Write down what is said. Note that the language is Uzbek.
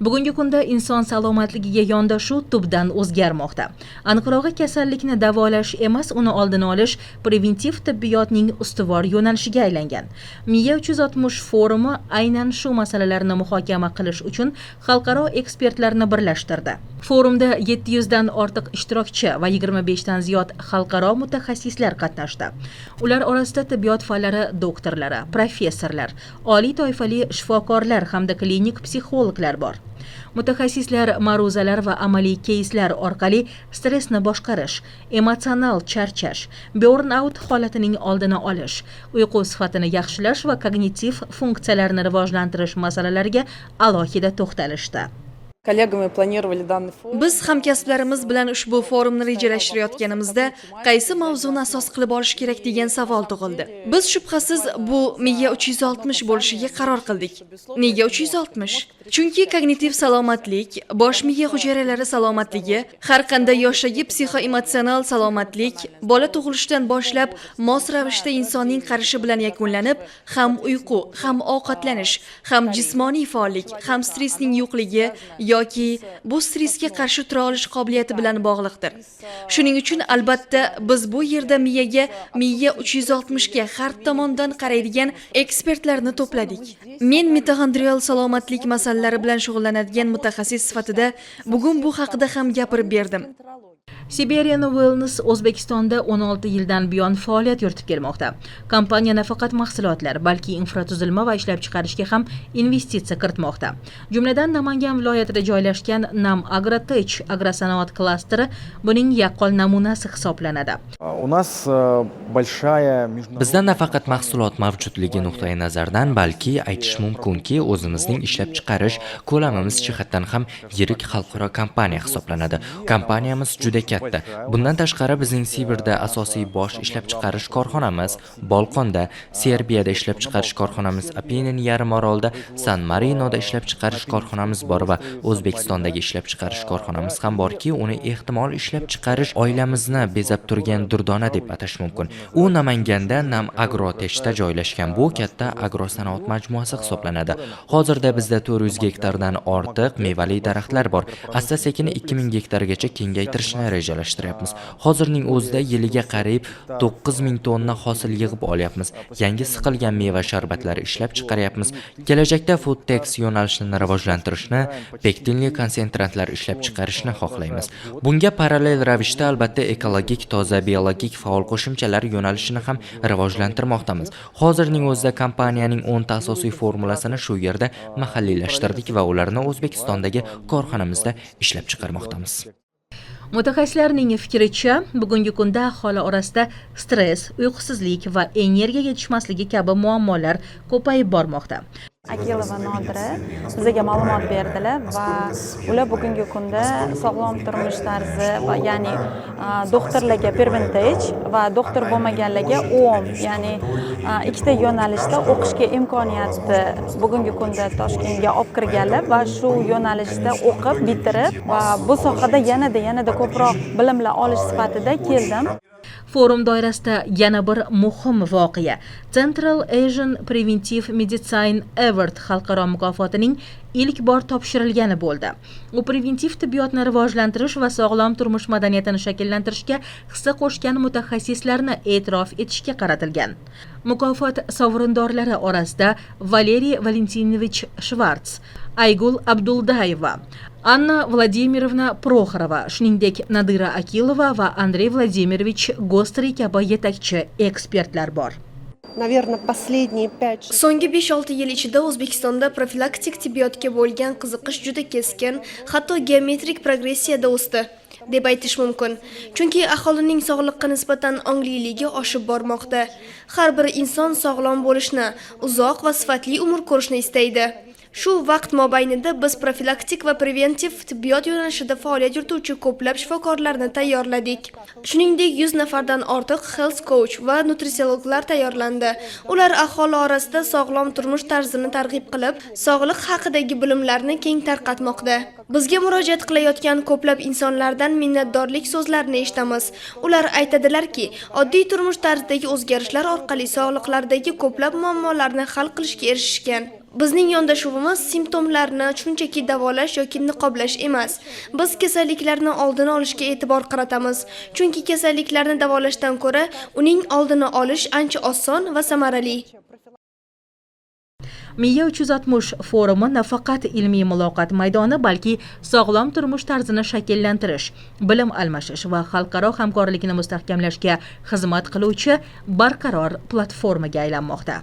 Bugungi kunda inson salomatligiga yondashuv tubdan o'zgarmoqda. Aniqrog'i, kasallikni davolash emas, uni oldini olish preventiv tibbiyotning ustuvor yo'nalishiga aylangan. Miya 360 forumi aynan shu masalalarni muhokama qilish uchun xalqaro ekspertlarni birlashtirdi. Forumda 700 dan ortiq ishtirokchi va 25 dan ziyod xalqaro mutaxassislar qatnashdi. Ular orasida tibbiyot fanlari doktorlari, professorlar, oliy toifali shifokorlar hamda klinik psixologlar bor. Mutaxassislar ma'ruzalar va amaliy keyslar orqali stressni boshqarish, emotsional charchash, burnout holatining oldini olish, uyqu sifatini yaxshilash va kognitiv funksiyalarni rivojlantirish masalalariga alohida to'xtalishdi. Biz hamkasblarimiz bilan ushbu forumni rejalashtirayotganimizda qaysi mavzuni asos qilib olish kerak degan savol tug'ildi. Biz shubhasiz bu miya 360 bo'lishiga qaror qildik. Nega 360? Chunki kognitiv salomatlik, bosh miya hujayralari salomatligi, har qanday yoshdagi psixoemotsional salomatlik bola tug'ilishidan boshlab mos ravishda insonning qarishi bilan yakunlanib, ham uyqu, ham ovqatlanish, ham jismoniy faollik, ham stressning yo'qligi yoki bu stressga qarshi tura olish qobiliyati bilan bog'liqdir. Shuning uchun albatta biz bu yerda miya 360 ga har tomondan qaraydigan ekspertlarni to'pladik. Men mitoxondrial salomatlik masalalari bilan shug'ullanadigan mutaxassis sifatida bugun bu haqida ham gapirib berdim. Siberian Wellness O'zbekistonda 16 yildan buyon faoliyat yuritib kelmoqda. Kompaniya nafaqat mahsulotlar, balki infratuzilma va ishlab chiqarishga ham investitsiya kiritmoqda. Jumladan Namangan viloyatida joylashgan Nam Agrotech agrosanoat klasteri buning yaqqol namunasi hisoblanadi. Bizda nafaqat mahsulot mavjudligi nuqtai nazaridan, balki aytish mumkinki, o'zimizning ishlab chiqarish ko'lamimiz jihatdan ham yirik xalqaro kompaniya hisoblanadi. Kompaniyamiz juda katta. Bundan tashqari bizning Sibirda asosiy bosh ishlab chiqarish korxonamiz, Bolqonda, Serbiyada ishlab chiqarish korxonamiz, Apenen yarimorolda, San Marinoda ishlab chiqarish korxonamiz bor va O'zbekistondagi ishlab chiqarish korxonamiz ham borki, uni ehtimol ishlab chiqarish oilamizni bezab turgan durdona deb atash mumkin. U Namanganda Nam Agrotechda joylashgan bu katta agrosanoat majmuasi hisoblanadi. Hozirda bizda 400 gektardan ortiq mevali daraxtlar bor. Asta-sekin 2000 gektargacha kengaytirishni rejalashtiryapmiz. Hozirning o'zida yiliga qariyb 9000 tonna hosil yig'ib olyapmiz. Yangi siqilgan meva sharbatlari ishlab chiqaryapmiz. Kelajakda food tax yo'nalishini rivojlantirishni, pektinli konsentrantlar ishlab chiqarishni xohlaymiz. Bunga parallel ravishda albatta ekologik, toza, biologik faol qo'shimchalar yo'nalishini ham rivojlantirmoqdamiz. Hozirning o'zida kompaniyaning 10 ta asosiy formulasini shu yerda mahalliylashtirdik va ularni O'zbekistondagi korxonamizda ishlab chiqarmoqdamiz. Mutaxassislarning fikricha, bugungi kunda aholi orasida stress, uyqusizlik va energiya yetishmasligi kabi muammolar ko'payib bormoqda. Akilova Nodira bizga ma'lumot berdilar va ular bugungi kunda sog'lom turmush tarzi va ya'ni doktorlarga perventage va doktor bo'lmaganlarga OM, ya'ni ikkita yo'nalishda o'qishga imkoniyatni bugungi kunda Toshkentga olib kirganlar va shu yo'nalishda o'qib bitirib va bu sohada yanada ko'proq bilimlar olish sifatida keldim. Forum doirasida yana bir muhim voqea Central Asian Preventive Medicine Award xalqaro mukofotining ilk bor topshirilgani bo'ldi. U preventiv tibbiyotni rivojlantirish va sog'lom turmush madaniyatini shakllantirishga hissa qo'shgan mutaxassislarni e'tirof etishga qaratilgan. Mukofot sovrindorlari orasida Valeriy Valentinovich Shvarts, Aygul Abduldayeva, Anna Vladimirovna Proxorova, shuningdek Nadira Akilova va Andrey Vladimirovich Gostri kabi yetakchi ekspertlar bor. So'nggi 5-6 yil ichida O'zbekistonda profilaktik tibbiyotga bo'lgan qiziqish juda keskin, hatto geometrik progressiyada o'sdi deb aytish mumkin. Chunki aholining sog'liqqa nisbatan ongliligi oshib bormoqda. Har bir inson sog'lom bo'lishni, uzoq va sifatli umr ko'rishni istaydi. Shu vaqt mobaynida biz profilaktik va preventiv tibbiyot yo'nalishida faoliyat yurituvchi ko'plab shifokorlarni tayyorladik. Shuningdek, 100 nafardan ortiq health coach va nutritsiologlar tayyorlandi. Ular aholi orasida sog'lom turmush tarzini targ'ib qilib, sog'liq haqidagi bilimlarni keng tarqatmoqda. Bizga murojaat qilayotgan ko'plab insonlardan minnatdorlik so'zlarini eshitamiz. Ular aytadilarki, oddiy turmush tarzidagi o'zgarishlar orqali sog'liqlardagi ko'plab muammolarni hal qilishga erishishgan. Bizning yondashuvimiz simptomlarni shunchaki davolash yoki niqoblash emas. Biz kasalliklarni oldini olishga e'tibor qaratamiz. Chunki kasalliklarni davolashdan ko'ra uning oldini olish ancha oson va samarali. Miya 360 forumi nafaqat ilmiy muloqot maydoni, balki sog'lom turmush tarzini shakllantirish, bilim almashish va xalqaro hamkorlikni mustahkamlashga xizmat qiluvchi barqaror platformaga aylanmoqda.